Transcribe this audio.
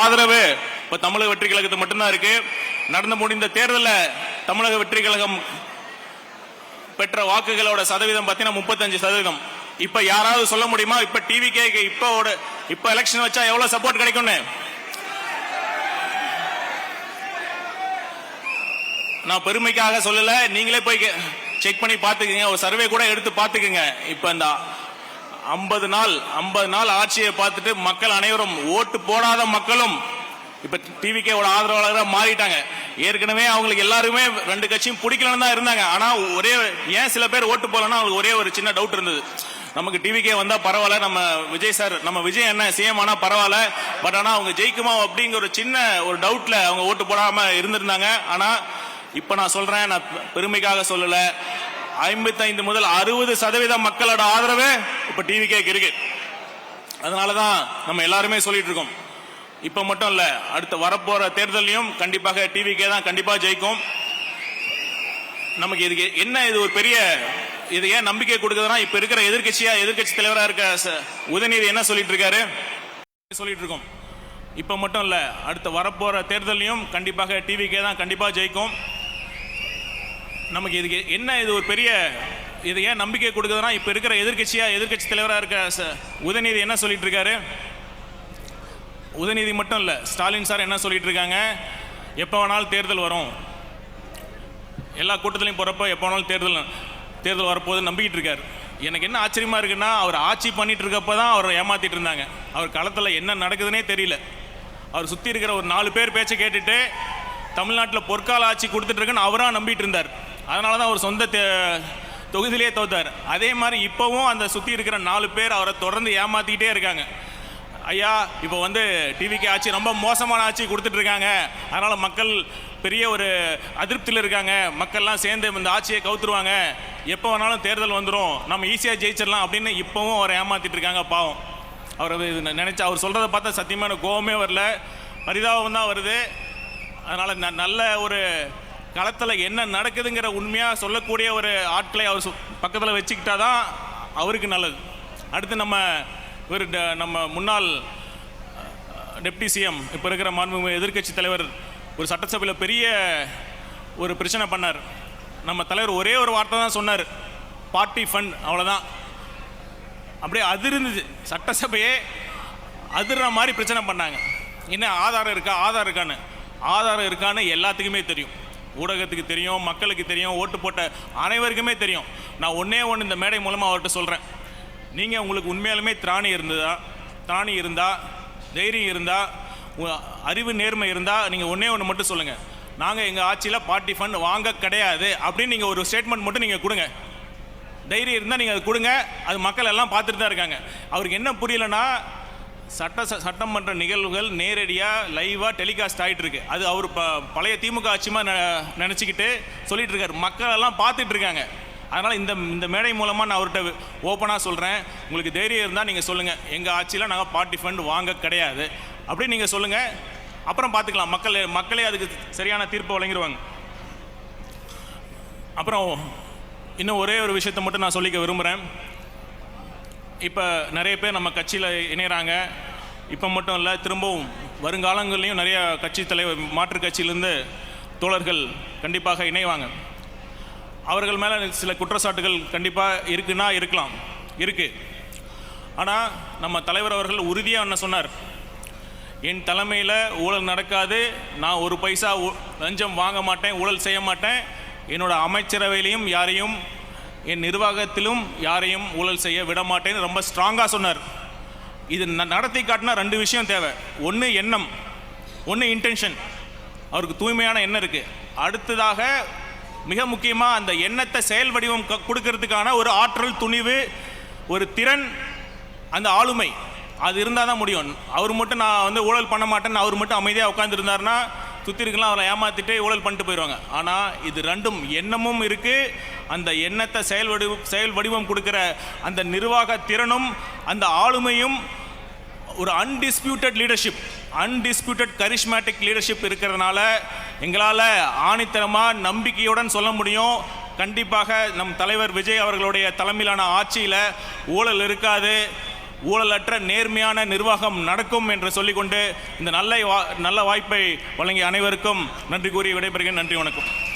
ஆதரவு இப்ப தமிழக வெற்றி கழகத்துக்கு மட்டும்தான் இருக்கு. நடந்து முடிந்த தேர்தலில் தமிழக வெற்றி கழகம் பெற்ற வாக்குகளோட சதவீதம் பார்த்தீங்கன்னா 35%. இப்ப யாராவது சொல்ல முடியுமா இப்ப டிவிகே இப்ப எலெக்ஷன் வச்சா எவ்வளவு சப்போர்ட் கிடைக்கும்னு? நான் பெருமைக்காக சொல்லல, நீங்களே போய் செக் பண்ணி பாத்துக்கங்க, ஒரு சர்வே கூட எடுத்து பாத்துக்கங்க. இப்ப இந்த 50 நாள் ஆட்சியை பார்த்துட்டு மக்கள் அனைவரும் ஓட்டு போடாத மக்களும் இப்ப டிவிகேவோட ஆதரவாளராக மாறிட்டாங்க. ஏற்கனவே அவங்களுக்கு எல்லாருமே ரெண்டு கட்சியும் பிடிக்கலன்னு தான் இருந்தாங்க. ஆனா ஏன் சில பேர் ஓட்டு போலன்னா அவங்களுக்கு ஒரே ஒரு சின்ன டவுட் இருந்தது, நமக்கு டிவிகே வந்தா பரவாயில்ல, நம்ம விஜய் சார் நம்ம விஜய் என்ன சிஎம் ஆனா பரவாயில்ல, பட் ஆனா அவங்க ஜெயிக்குமா அப்படிங்கிற ஒரு சின்ன ஒரு டவுட்ல அவங்க ஓட்டு போடாம இருந்திருந்தாங்க. ஆனா இப்ப நான் சொல்றேன், நான் பெருமைக்காக சொல்லல, 55 முதல் 60% மக்களோட ஆதரவு இப்ப டிவிகேக்கு இருக்கு. அதனாலதான் நம்ம எல்லாருமே சொல்லிட்டு இருக்கோம். இப்ப மட்டும் இல்ல, அடுத்த வரப்போற தேர்தலையும் கண்டிப்பாக டிவிகே தான் கண்டிப்பா ஜெயிக்கும். நமக்கு இதுக்கு என்ன இது ஒரு பெரிய இது ஏன் நம்பிக்கை கொடுக்குதுன்னா, இப்ப இருக்கிற எதிர்கட்சி தலைவரா இருக்க உதயநிதி என்ன சொல்லிட்டு இருக்காரு, சொல்லிட்டு இருக்கோம். இப்ப மட்டும் இல்ல, அடுத்த வரப்போற தேர்தலையும் கண்டிப்பாக டிவிகே தான் கண்டிப்பா ஜெயிக்கும். நமக்கு இதுக்கு என்ன இது ஒரு பெரிய இது ஏன் நம்பிக்கை கொடுக்குதுன்னா, இப்ப இருக்கிற எதிர்கட்சி தலைவரா இருக்க உதயநிதி என்ன சொல்லிட்டு இருக்காரு, உதயநிதி மட்டும் இல்ல ஸ்டாலின் சார் என்ன சொல்லிட்டு இருக்காங்க, எப்ப வேணாலும் தேர்தல் வரும், எல்லா கூட்டத்திலையும் போறப்ப எப்ப வேணாலும் தேர்தல் வரப்போது நம்பிக்கிட்டு இருக்காரு. எனக்கு என்ன ஆச்சரியமா இருக்குன்னா, அவர் ஆட்சி பண்ணிட்டு இருக்கப்பதான் அவர் ஏமாத்திட்டு இருந்தாங்க. அவர் களத்துல என்ன நடக்குதுன்னே தெரியல. அவர் சுத்தி இருக்கிற ஒரு 4 பேர் பேச்சை கேட்டுட்டு தமிழ்நாட்டில் பொற்கால ஆட்சி கொடுத்துட்டு இருக்குன்னு அவரா நம்பிட்டு இருந்தார். அதனாலதான் அவர் சொந்த தொகுதியிலே தோத்தார். அதே மாதிரி இப்பவும் அந்த சுத்தி இருக்கிற 4 பேர் அவரை தொடர்ந்து ஏமாத்திக்கிட்டே இருக்காங்க. ஐயா இப்போ டிவிகே ஆட்சி ரொம்ப மோசமான ஆட்சி கொடுத்துட்டு இருக்காங்க, அதனால மக்கள் பெரிய ஒரு அதிருப்தியில் இருக்காங்க, மக்கள்லாம் சேர்ந்து இந்த ஆட்சியை கவுத்துருவாங்க, எப்போ வேணாலும் தேர்தல் வந்துடும், நம்ம ஈஸியாக ஜெயிச்சிடலாம் அப்படின்னு இப்பவும் அவரை ஏமாத்திட்டு இருக்காங்க. பாவம், அவர் நினைச்சா அவர் சொல்றதை பார்த்தா சத்தியமா எனக்கு கோவமே வரல, பரிதாபம் தான் வருது. அதனால நல்ல ஒரு களத்தில் என்ன நடக்குதுங்கிற உண்மையாக சொல்லக்கூடிய ஒரு ஆட்களை அவர் பக்கத்தில் வச்சுக்கிட்டாதான் அவருக்கு நல்லது. அடுத்து நம்ம முன்னாள் டெப்டி சிஎம் இப்போ இருக்கிற மாண்புமிகு எதிர்கட்சி தலைவர் ஒரு சட்டசபையில் பெரிய ஒரு பிரச்சனை பண்ணார். நம்ம தலைவர் ஒரே ஒரு வார்த்தை தான் சொன்னார், பார்ட்டி ஃபண்ட், அவ்வளோதான். அப்படியே அதிர்ந்துச்சு, சட்டசபையே அதிர்ற மாதிரி பிரச்சனை பண்ணாங்க. என்ன ஆதாரம் இருக்கான்னு எல்லாத்துக்குமே தெரியும், ஊடகத்துக்கு தெரியும், மக்களுக்கு தெரியும், ஓட்டு போட்ட அனைவருக்குமே தெரியும். நான் ஒன்று இந்த மேடை மூலமாக அவர்கிட்ட சொல்கிறேன், நீங்கள் உங்களுக்கு உண்மையாலுமே திராணி இருந்தா தைரியம் இருந்தா அறிவு நேர்மை இருந்தா நீங்கள் ஒன்று மட்டும் சொல்லுங்கள், நாங்கள் எங்கள் ஆட்சியில் பார்ட்டி ஃபண்ட் வாங்க கிடையாது அப்படின்னு நீங்கள் ஒரு ஸ்டேட்மெண்ட் மட்டும் நீங்கள் கொடுங்க. தைரியம் இருந்தால் நீங்கள் அது கொடுங்க, அது மக்கள் எல்லாம் பார்த்துட்டு தான் இருக்காங்க. அவருக்கு என்ன புரியலன்னா, சட்டமன்ற நிகழ்வுகள் நேரடியாக லைவாக டெலிகாஸ்ட் ஆகிட்டு இருக்கு, அது அவர் பழைய திமுக ஆட்சிமா நினச்சிக்கிட்டு சொல்லிட்டு இருக்காரு, மக்கள் எல்லாம் பார்த்துட்டு இருக்காங்க. அதனால் இந்த மேடை மூலமாக நான் அவர்கிட்ட ஓப்பனாக சொல்கிறேன், உங்களுக்கு தைரியம் இருந்தால் நீங்கள் சொல்லுங்கள், எங்கள் ஆட்சியில் நாங்கள் பார்ட்டி ஃபண்ட் வாங்க கிடையாது அப்படின்னு நீங்கள் சொல்லுங்கள், அப்புறம் பார்த்துக்கலாம், மக்களே அதுக்கு சரியான தீர்ப்பை வழங்கிடுவாங்க. அப்புறம் இன்னும் ஒரே ஒரு விஷயத்தை மட்டும் நான் சொல்லிக்க விரும்புகிறேன். இப்போ நிறைய பேர் நம்ம கட்சியில் இணைகிறாங்க. இப்போ மட்டும் இல்லை, திரும்பவும் வருங்காலங்கள்லையும் நிறைய கட்சி தலைவர் மாற்றுக் கட்சியிலேருந்து தோழர்கள் கண்டிப்பாக இணைவாங்க. அவர்கள் மேலே சில குற்றச்சாட்டுகள் கண்டிப்பாக இருக்குது. ஆனால் நம்ம தலைவர் அவர்கள் உறுதியாக என்ன சொன்னார், என் தலைமையில் ஊழல் நடக்காது, நான் ஒரு பைசா லஞ்சம் வாங்க மாட்டேன், ஊழல் செய்ய மாட்டேன், என்னோட அமைச்சரவையிலையும் யாரையும் என் நிர்வாகத்திலும் யாரையும் ஊழல் செய்ய விட மாட்டேன்னு ரொம்ப ஸ்ட்ராங்காக சொன்னார். இது நடத்தி காட்டினா 2 விஷயம் தேவை, ஒன்று எண்ணம், ஒன்று இன்டென்ஷன். அவருக்கு தூய்மையான எண்ணம் இருக்குது. அடுத்ததாக மிக முக்கியமாக அந்த எண்ணத்தை செயல் வடிவம் கொடுக்கறதுக்கான ஒரு ஆற்றல், துணிவு, ஒரு திறன், அந்த ஆளுமை, அது இருந்தால் தான் முடியும். அவர் மட்டும் நான் ஊழல் பண்ண மாட்டேன்னு அவர் மட்டும் அமைதியாக உட்காந்துருந்தாருன்னா சுற்றி இருக்கலாம் அவரை ஏமாற்றிட்டு ஊழல் பண்ணிட்டு போயிடுவாங்க. ஆனால் இது ரெண்டும், எண்ணமும் இருக்குது, அந்த எண்ணத்தை செயல் வடிவம் கொடுக்குற அந்த நிர்வாக திறனும் அந்த ஆளுமையும், ஒரு அன்டிஸ்பியூட்டட் கரிஷ்மேட்டிக் லீடர்ஷிப் இருக்கிறதுனால எங்களால் ஆணித்தரமாக நம்பிக்கையுடன் சொல்ல முடியும், கண்டிப்பாக நம் தலைவர் விஜய் அவர்களுடைய தலைமையிலான ஆட்சியில் ஊழல் இருக்காது, ஊழலற்ற நேர்மையான நிர்வாகம் நடக்கும் என்று சொல்லிக்கொண்டு இந்த நல்ல வாய்ப்பை வழங்கிய அனைவருக்கும் நன்றி கூறி விடைபெறுகிறேன். நன்றி, வணக்கம்.